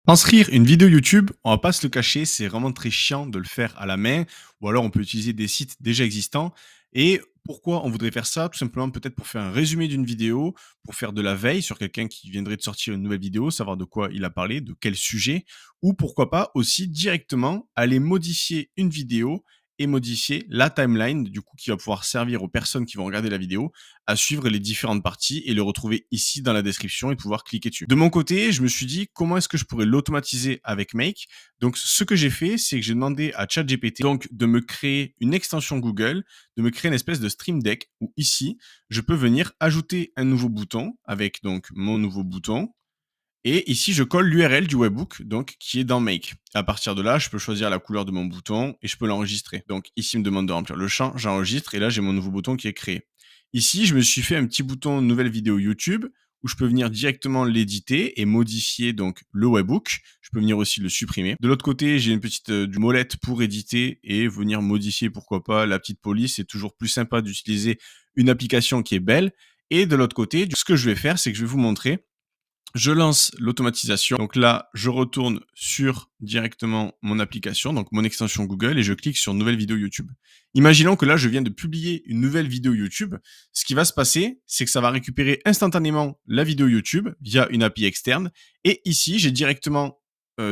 Transcrire une vidéo YouTube, on va pas se le cacher, c'est vraiment très chiant de le faire à la main, ou alors on peut utiliser des sites déjà existants. Et pourquoi on voudrait faire ça? Tout simplement peut-être pour faire un résumé d'une vidéo, pour faire de la veille sur quelqu'un qui viendrait de sortir une nouvelle vidéo, savoir de quoi il a parlé, de quel sujet, ou pourquoi pas aussi directement aller modifier une vidéo et modifier la timeline, du coup, qui va pouvoir servir aux personnes qui vont regarder la vidéo à suivre les différentes parties et le retrouver ici dans la description et pouvoir cliquer dessus. De mon côté, je me suis dit comment est-ce que je pourrais l'automatiser avec Make. Donc ce que j'ai fait, c'est que j'ai demandé à ChatGPT donc de me créer une extension Google, de me créer une espèce de Stream Deck où ici, je peux venir ajouter un nouveau bouton avec donc mon nouveau bouton. Et ici, je colle l'URL du webbook, donc, qui est dans Make. À partir de là, je peux choisir la couleur de mon bouton et je peux l'enregistrer. Donc, ici, il me demande de remplir le champ, j'enregistre et là, j'ai mon nouveau bouton qui est créé. Ici, je me suis fait un petit bouton nouvelle vidéo YouTube où je peux venir directement l'éditer et modifier donc le webbook. Je peux venir aussi le supprimer. De l'autre côté, j'ai une petite du molette pour éditer et venir modifier, pourquoi pas, la petite police. C'est toujours plus sympa d'utiliser une application qui est belle. Et de l'autre côté, ce que je vais faire, c'est que je vais vous montrer. Je lance l'automatisation. Donc là, je retourne sur directement mon application, donc mon extension Google, et je clique sur nouvelle vidéo YouTube. Imaginons que là, je viens de publier une nouvelle vidéo YouTube. Ce qui va se passer, c'est que ça va récupérer instantanément la vidéo YouTube via une API externe. Et ici, j'ai directement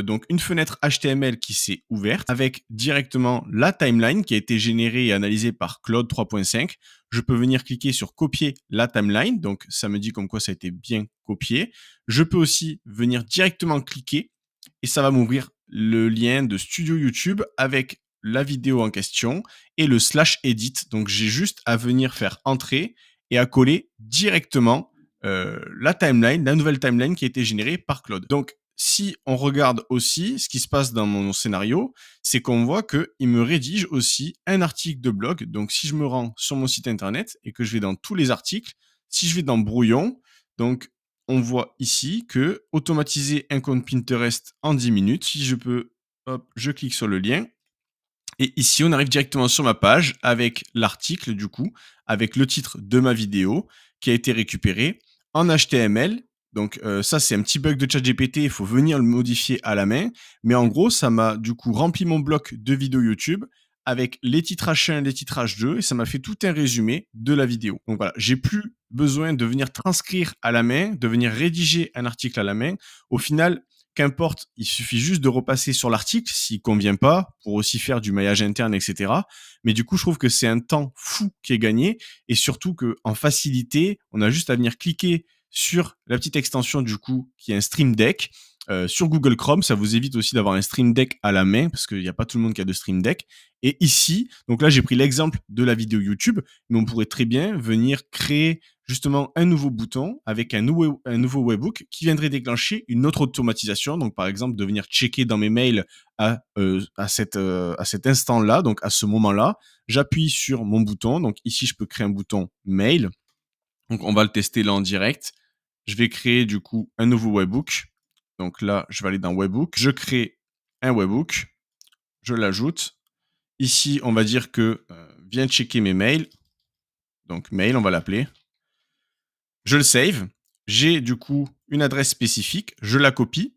donc une fenêtre HTML qui s'est ouverte avec directement la timeline qui a été générée et analysée par Claude 3.5. Je peux venir cliquer sur copier la timeline. Donc, ça me dit comme quoi ça a été bien copié. Je peux aussi venir directement cliquer et ça va m'ouvrir le lien de Studio YouTube avec la vidéo en question et le /edit. Donc, j'ai juste à venir faire entrer et à coller directement la timeline, la nouvelle timeline qui a été générée par Claude. Donc, si on regarde aussi ce qui se passe dans mon scénario, c'est qu'on voit qu'il me rédige aussi un article de blog. Donc, si je me rends sur mon site internet et que je vais dans tous les articles, si je vais dans Brouillon, donc on voit ici que automatiser un compte Pinterest en 10 minutes. Si je peux, hop, je clique sur le lien. Et ici, on arrive directement sur ma page avec l'article, du coup, avec le titre de ma vidéo qui a été récupéré en HTML. Donc ça, c'est un petit bug de ChatGPT, il faut venir le modifier à la main. Mais en gros, ça m'a du coup rempli mon bloc de vidéos YouTube avec les titrages 1, les titrages 2, et ça m'a fait tout un résumé de la vidéo. Donc voilà, j'ai plus besoin de venir transcrire à la main, de venir rédiger un article à la main. Au final, qu'importe, il suffit juste de repasser sur l'article s'il convient pas, pour aussi faire du maillage interne, etc. Mais du coup, je trouve que c'est un temps fou qui est gagné, et surtout que en facilité, on a juste à venir cliquer sur la petite extension du coup qui est un Stream Deck. Sur Google Chrome, ça vous évite aussi d'avoir un Stream Deck à la main parce qu'il n'y a pas tout le monde qui a de Stream Deck. Et ici, donc là j'ai pris l'exemple de la vidéo YouTube, mais on pourrait très bien venir créer justement un nouveau bouton avec un nouveau webbook qui viendrait déclencher une autre automatisation. Donc par exemple de venir checker dans mes mails à cet instant-là, donc à ce moment-là, j'appuie sur mon bouton. Donc ici je peux créer un bouton mail. Donc on va le tester là en direct. Je vais créer du coup un nouveau webbook. Donc là, je vais aller dans webbook. Je crée un webbook. Je l'ajoute. Ici, on va dire que viens checker mes mails. Donc mail, on va l'appeler. Je le save. J'ai du coup une adresse spécifique. Je la copie.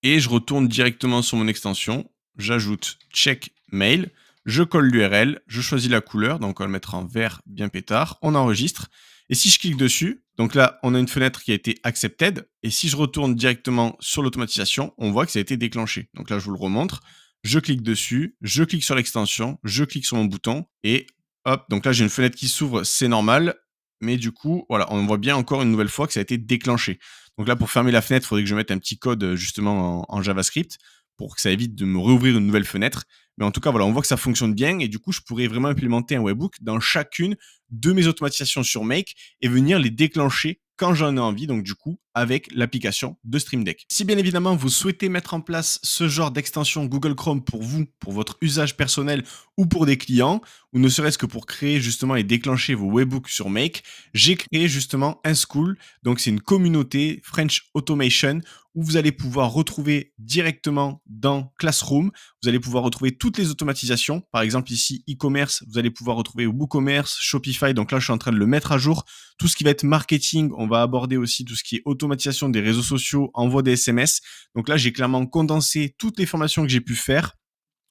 Et je retourne directement sur mon extension. J'ajoute check mail. Je colle l'URL. Je choisis la couleur. Donc on va le mettre en vert bien pétard. On enregistre. Et si je clique dessus, donc là, on a une fenêtre qui a été accepted. Et si je retourne directement sur l'automatisation, on voit que ça a été déclenché. Donc là, je vous le remontre. Je clique dessus, je clique sur l'extension, je clique sur mon bouton et hop. Donc là, j'ai une fenêtre qui s'ouvre, c'est normal. Mais du coup, voilà, on voit bien encore une nouvelle fois que ça a été déclenché. Donc là, pour fermer la fenêtre, il faudrait que je mette un petit code justement en JavaScript pour que ça évite de me réouvrir une nouvelle fenêtre. Mais en tout cas, voilà, on voit que ça fonctionne bien et du coup, je pourrais vraiment implémenter un webbook dans chacune de mes automatisations sur Make et venir les déclencher quand j'en ai envie, donc du coup, avec l'application de Stream Deck. Si bien évidemment, vous souhaitez mettre en place ce genre d'extension Google Chrome pour vous, pour votre usage personnel ou pour des clients, ou ne serait-ce que pour créer justement et déclencher vos webbooks sur Make, j'ai créé justement un school, donc c'est une communauté French Automation où vous allez pouvoir retrouver directement dans Classroom, vous allez pouvoir retrouver tout toutes les automatisations. Par exemple, ici, e-commerce, vous allez pouvoir retrouver WooCommerce, Shopify. Donc là, je suis en train de le mettre à jour. Tout ce qui va être marketing, on va aborder aussi tout ce qui est automatisation des réseaux sociaux, envoi des SMS. Donc là, j'ai clairement condensé toutes les formations que j'ai pu faire.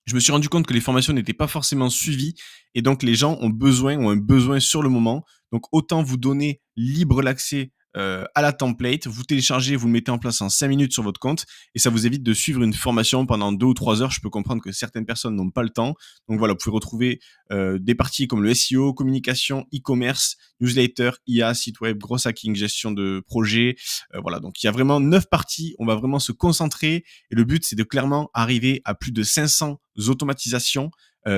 Je me suis rendu compte que les formations n'étaient pas forcément suivies et donc les gens ont un besoin sur le moment. Donc autant vous donner libre l'accès à la template, vous téléchargez, vous le mettez en place en 5 minutes sur votre compte et ça vous évite de suivre une formation pendant 2 ou 3 heures. Je peux comprendre que certaines personnes n'ont pas le temps. Donc voilà, vous pouvez retrouver des parties comme le SEO, communication, e-commerce, newsletter, IA, site web, gros hacking, gestion de projet. Voilà, donc il y a vraiment 9 parties. On va vraiment se concentrer et le but, c'est de clairement arriver à plus de 500 automatisations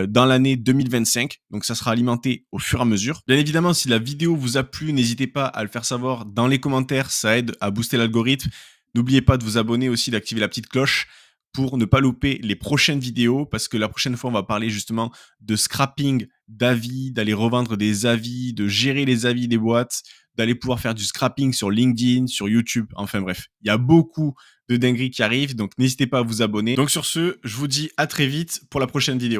dans l'année 2025. Donc, ça sera alimenté au fur et à mesure. Bien évidemment, si la vidéo vous a plu, n'hésitez pas à le faire savoir dans les commentaires. Ça aide à booster l'algorithme. N'oubliez pas de vous abonner aussi, d'activer la petite cloche pour ne pas louper les prochaines vidéos parce que la prochaine fois, on va parler justement de scrapping d'avis, d'aller revendre des avis, de gérer les avis des boîtes, d'aller pouvoir faire du scrapping sur LinkedIn, sur YouTube. Enfin bref, il y a beaucoup de dingueries qui arrivent, donc n'hésitez pas à vous abonner. Donc sur ce, je vous dis à très vite pour la prochaine vidéo.